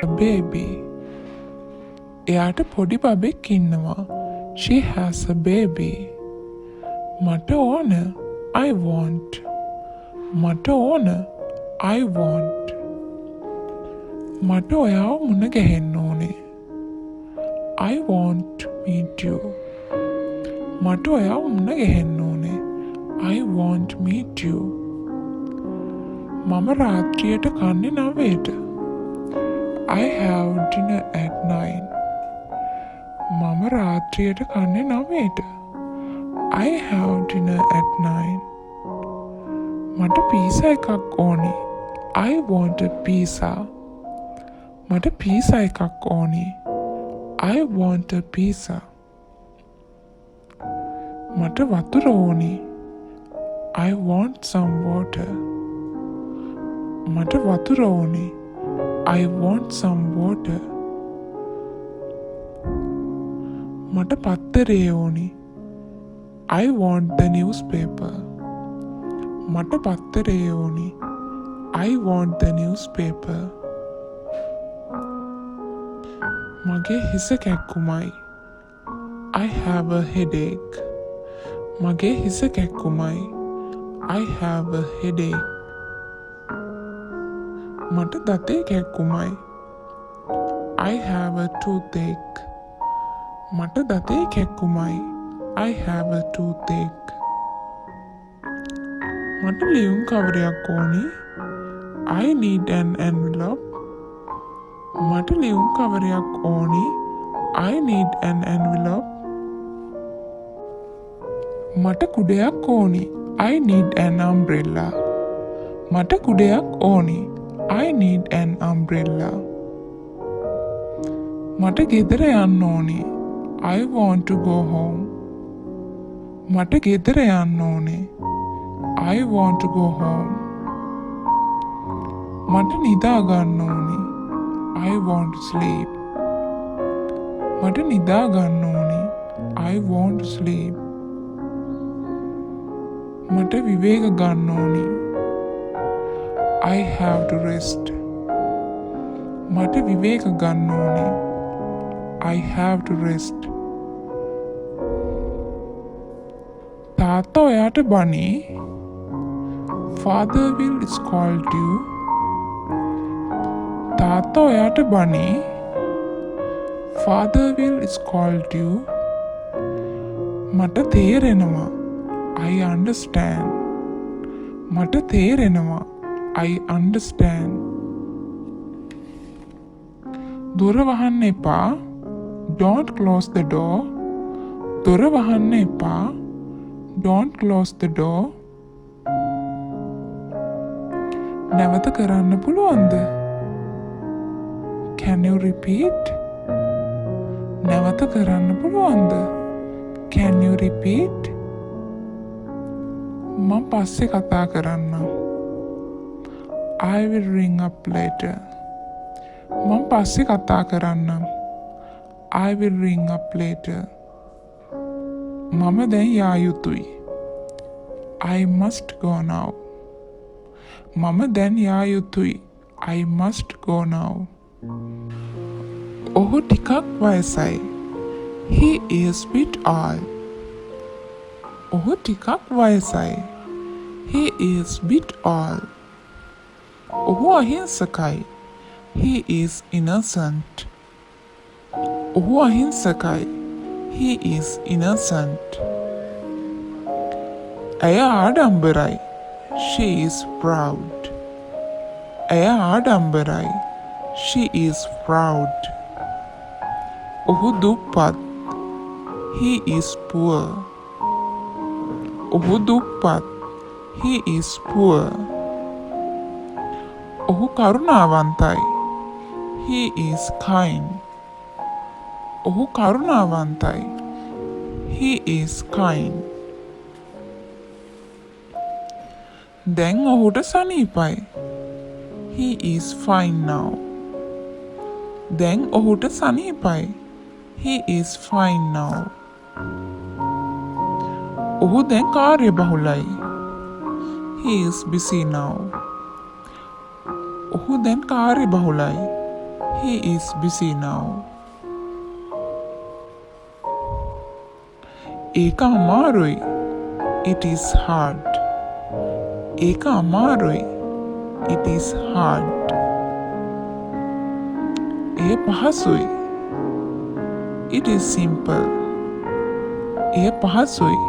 a baby. එයාට පොඩි බබෙක් ඉන්නවා. She has a baby. මට ඕන. I want. මට ඕන. I want. මට ඔයාව මුණ ගැහෙන්න ඕනේ. I want to meet you. මට ඔයාව මුණ ගැහෙන්න ඕනේ. I want to meet you. මම රාත්‍රියට කන්නේ 9ට. I have dinner at 9. මම රාත්‍රියට කන්නේ 9ට. I have dinner at 9. මට පීසා එකක් ඕනේ. I want a pizza. මට පීසා එකක් ඕනේ. I want a pizza. මට වතුර ඕනේ. I want some water. මට වතුර ඕනේ. I want some water. මට පත්තරේ ඕනේ. I want the newspaper. මට පත්තරේ ඕනේ. I want the newspaper. මගේ හිස කැක්කුමයි. I have a headache. මගේ හිස කැක්කුමයි. I have a headache. මට දතේ කැක්කුමයි. I have a toothache. මට දතේ කැක්කුමයි. I have a toothache. මට ලියුම් කවරයක් ඕනේ. I need an envelope. මට ලියුම් කවරයක් ඕනේ. I need an envelope. මට කුඩයක් ඕනේ. I need an umbrella. මට කුඩයක් ඕනේ. I need an umbrella. මට ගෙදර යන්න ඕනේ. I want to go home. මට ගෙදර යන්න ඕනේ. I want to go home. මට නිදා ගන්න ඕනේ. I want to sleep. මට නිදා ගන්න ඕනේ. I want to sleep. මට විවේක ගන්න ඕනේ. I have to rest. මට විවේක ගන්න ඕනේ. I have to rest. තාත්තා ඔයාට බනේ. Father will scold you. තාත්තා ඔයාට බනේ. Father will scold you. මට තේරෙනවා. I understand. මට තේරෙනවා. I understand. දොර වහන්න එපා. Don't close the door. දොර වහන්න එපා. Don't close the door. නැවත කරන්න පුළුවන්ද? Can you repeat? නැවත කරන්න පුළුවන්ද? Can you repeat? මම පස්සේ කතා කරන්නම්. I will ring up later. මම පස්සේ කතා කරන්නම්. I will ring up later. මම දැන් යා යුතුයි. I must go now. මම දැන් යා යුතුයි. I must go now. ඔහු ටිකක් වයසයි. He is bit old. ඔහු ටිකක් වයසයි. He is bit old. ඔහු අහිංසකයි. He is innocent. ඔහු අහිංසකයි. He is innocent. ඇය ආඩම්බරයි. She is proud. ඇය ආඩම්බරයි. She is proud. ඔහු දුප්පත්. He is poor. ඔහු දුප්පත්. He is poor. ඔහු කරුණාවන්තයි. He is kind. ඔහු කරුණාවන්තයි. He is kind. දැන් ඔහුට සනීපයි. He is fine now. දැන් ඔහුට සනීපයි. He is fine now. ඔහු දැන් කාර්යබහුලයි. He is busy now. ඔහු දැන් කාර්යබහුලයි. He is busy now. ඒක අමාරුයි. It is hard. ඒක අමාරුයි. It is hard. එය පහසුයි. It is simple. එය පහසුයි.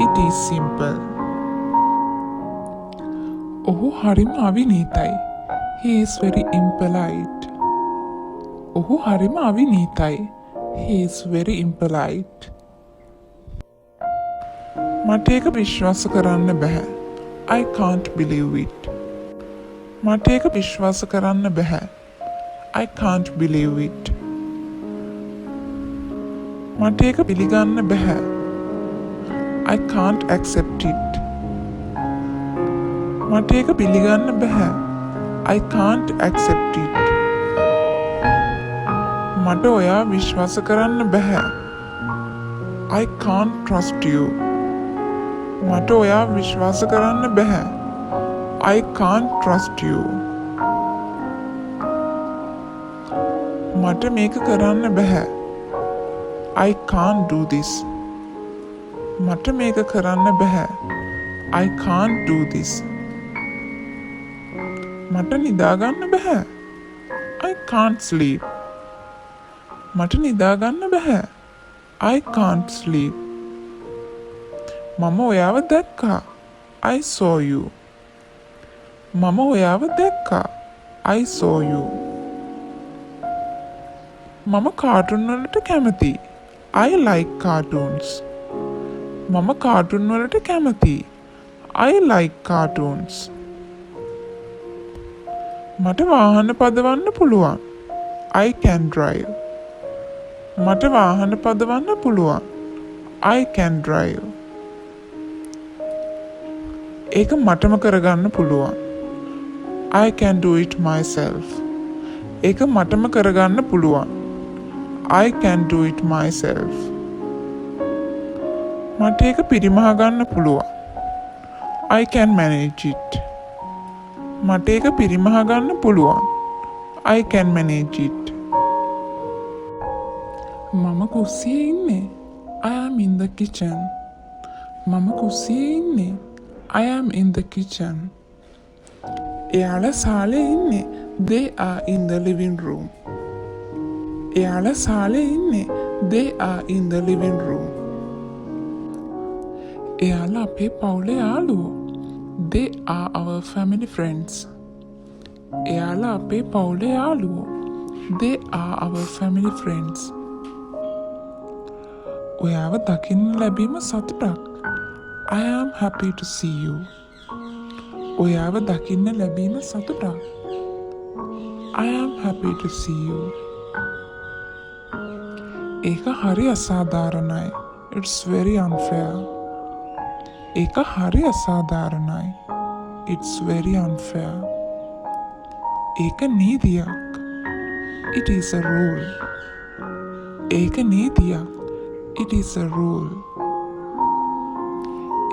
It is simple. ඔහු හරිම අවිනීතයි. He is very impolite. ඔහු හරිම අවිනීතයි. He is very impolite. මට ඒක විශ්වාස කරන්න බැහැ. I can't believe it. මට ඒක විශ්වාස කරන්න බැහැ. I can't believe it. මට ඒක පිළිගන්න බැහැ. I can't accept it. මට ඒක පිළිගන්න බැහැ. I can't accept it. මට ඔයා විශ්වාස කරන්න බැහැ. I can't trust you. මට ඔයා විශ්වාස කරන්න බැහැ. I can't trust you. මට මේක කරන්න බැහැ. I can't do this. මට මේක කරන්න බැහැ. I can't do this. මට නිදාගන්න බැහැ. I can't sleep. මට නිදාගන්න බැහැ. I can't sleep. මම ඔයාව දැක්කා. I saw you. මම ඔයාව දැක්කා. I saw you. මම කාටුන් වලට කැමතියි. I like cartoons. මම කාටුන් වලට කැමතියි. I like cartoons. මට වාහන පදවන්න පුළුවන්. I can drive. මට වාහන පදවන්න පුළුවන්. I can drive. ඒක මටම කරගන්න පුළුවන්. I can do it myself. ඒක මටම කරගන්න පුළුවන්. I can do it myself. මට ඒක පිරිමහ ගන්න පුළුවන්. I can manage it. මට ඒක පිරිමහ ගන්න පුළුවන්. I can manage it. මම කුස්සියේ ඉන්නේ. I am in the kitchen. මම කුස්සියේ ඉන්නේ. I am in the kitchen. එයාලා සාලේ ඉන්නේ. They are in the living room. එයාලා සාලේ ඉන්නේ. They are in the living room. එයාලා අපේ පවුලේ යාළුවෝ. They are our family friends. එයාලා අපේ පවුලේ යාළුවෝ. They are our family friends. ඔයාව දකින්න ලැබීම සතුටක්. I am happy to see you. ඔයාව දකින්න ලැබීම සතුටක්. I am happy to see you. ඒක හරි අසාධාරණයි. It's very unfair. ඒක හරි අසාධාරණයි. It's very unfair. ඒක නීතියක්. It is a rule. ඒක නීතියක්. It is a rule.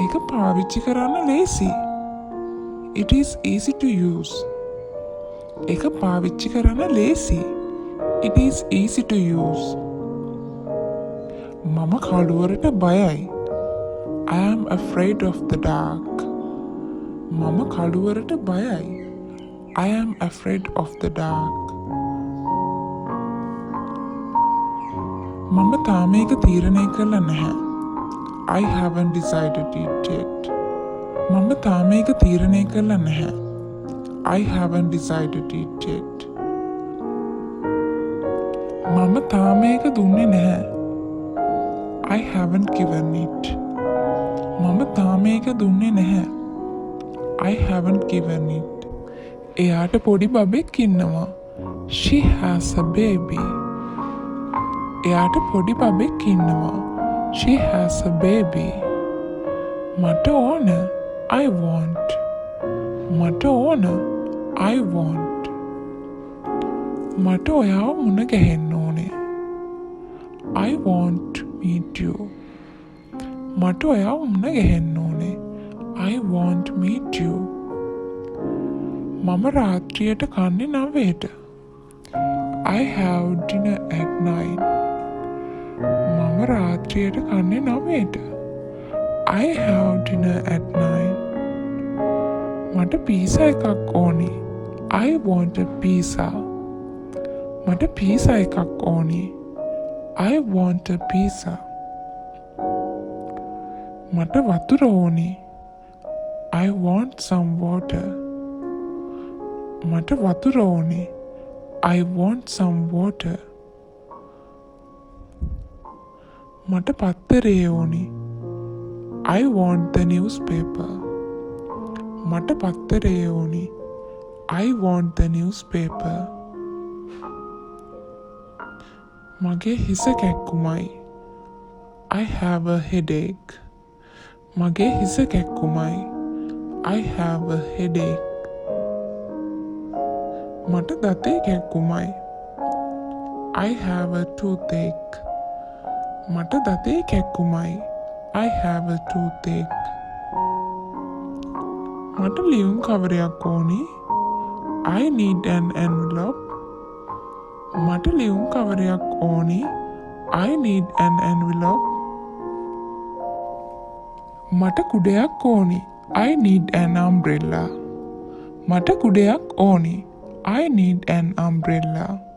ඒක පාවිච්චි කරන්න ලේසි. It is easy to use. ඒක පාවිච්චි කරන්න ලේසි. It is easy to use. මම කළුවරට බයයි. I am afraid of the dark. මම කළුවරට බයයි. I am afraid of the dark. මම තාම ඒක තීරණය කරලා නැහැ. I haven't decided it yet. මම තාම ඒක තීරණය කරලා නැහැ. I haven't decided it yet. මම තාම ඒක දුන්නේ නැහැ. I haven't given it. මම තාම ඒක දුන්නේ නැහැ. I haven't given it. එයාට පොඩි බබෙක් ඉන්නවා. She has a baby. එයාට පොඩි බබෙක් ඉන්නවා. She has a baby. මට ඕන. I want. මට ඕන. I want. මට ඔයාව මුණ ගැහෙන්න ඕනේ. I want to meet you. මට ඔයාව මුණ ගැහෙන්න ඕනේ. I want to meet you. මම රාත්‍රියට කන්නේ 9ට. I have dinner at 9. මම රාත්‍රියට කන්නේ 9ට. I have dinner at 9. මට පීසා එකක් ඕනේ. I want a pizza. මට පීසා එකක් ඕනේ. I want a pizza. මට වතුර ඕනේ. I want some water. මට වතුර ඕනේ. I want some water. මට පත්තරේ ඕනේ. I want the newspaper. මට පත්තරේ ඕනේ. I want the newspaper. මගේ හිස කැක්කුමයි. I have a headache. මගේ හිස කැක්කුමයි. I have a headache. මට දතේ කැක්කුමයි. I have a toothache. මට දතේ කැක්කුමයි. I have a toothache. මට ලියුම් කවරයක් ඕනේ. I need an envelope. මට ලියුම් කවරයක් ඕනේ. I need an envelope. මට කුඩයක් ඕනේ. I need an umbrella. මට කුඩයක් ඕනේ. I need an umbrella.